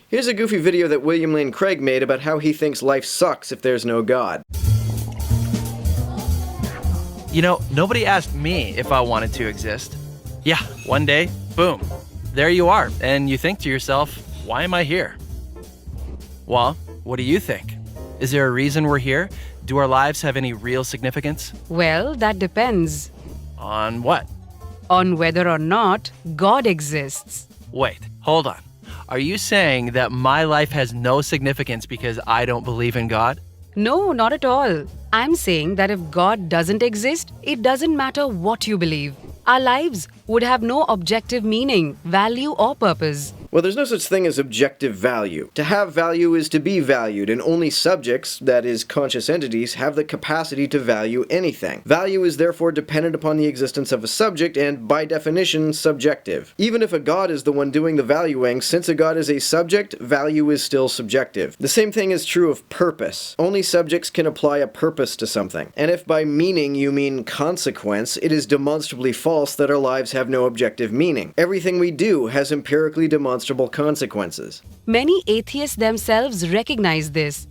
Here's a goofy video that William Lane Craig made about how he thinks life sucks if there's no God. You know, nobody asked me if I wanted to exist. Yeah, one day, boom, there you are, and you think to yourself, why am I here? Well, what do you think? Is there a reason we're here? Do our lives have any real significance? Well, that depends On what? on whether or not God exists. Wait, hold on. Are you saying that my life has no significance because I don't believe in God? No, not at all. I'm saying that if God doesn't exist, it doesn't matter what you believe. Our lives would have no objective meaning, value, or purpose. Well, there's no such thing as objective value. To have value is to be valued, and only subjects, that is, conscious entities, have the capacity to value anything. Value is therefore dependent upon the existence of a subject and, by definition, subjective. Even if a god is the one doing the valuing, since a god is a subject, value is still subjective. The same thing is true of purpose. Only subjects can apply a purpose to something. And if by meaning you mean consequence, it is demonstrably false that our lives have no objective meaning. Everything we do has empirically demonstrable consequences. Many atheists themselves recognize this.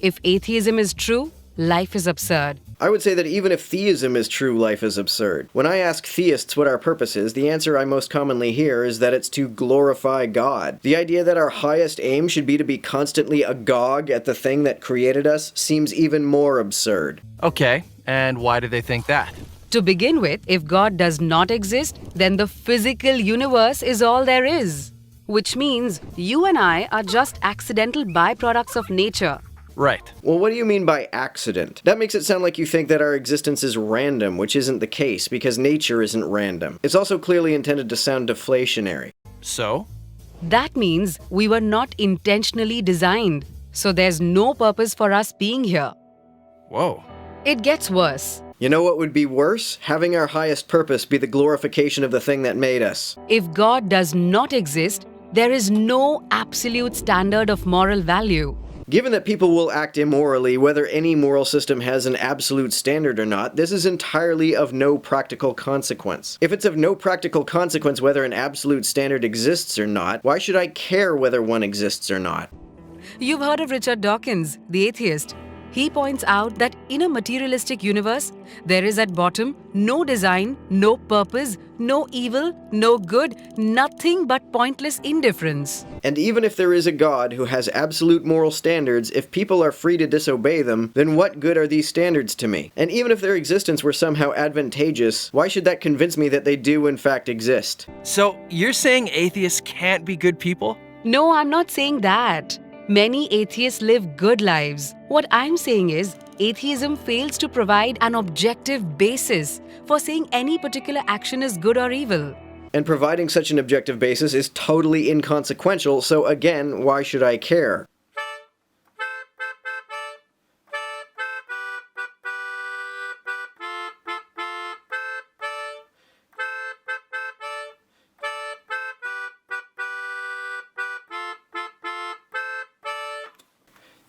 If atheism is true, life is absurd. I would say that even if theism is true, life is absurd. When I ask theists what our purpose is, the answer I most commonly hear is that it's to glorify God. The idea that our highest aim should be to be constantly agog at the thing that created us seems even more absurd. Okay, and why do they think that? To begin with, if God does not exist, then the physical universe is all there is. Which means you and I are just accidental byproducts of nature. Right. Well, what do you mean by accident? That makes it sound like you think that our existence is random, which isn't the case, because nature isn't random. It's also clearly intended to sound deflationary. So? That means we were not intentionally designed, so there's no purpose for us being here. Whoa. It gets worse. You know what would be worse? Having our highest purpose be the glorification of the thing that made us. If God does not exist, there is no absolute standard of moral value. Given that people will act immorally, whether any moral system has an absolute standard or not, this is entirely of no practical consequence. If it's of no practical consequence whether an absolute standard exists or not, why should I care whether one exists or not? You've heard of Richard Dawkins, the atheist. He points out that in a materialistic universe, there is at bottom no design, no purpose, no evil, no good, nothing but pointless indifference. And even if there is a God who has absolute moral standards, if people are free to disobey them, then what good are these standards to me? And even if their existence were somehow advantageous, why should that convince me that they do in fact exist? So you're saying atheists can't be good people? No, I'm not saying that. Many atheists live good lives. What I'm saying is, atheism fails to provide an objective basis for saying any particular action is good or evil. And providing such an objective basis is totally inconsequential, so again, why should I care?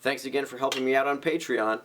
Thanks again for helping me out on Patreon.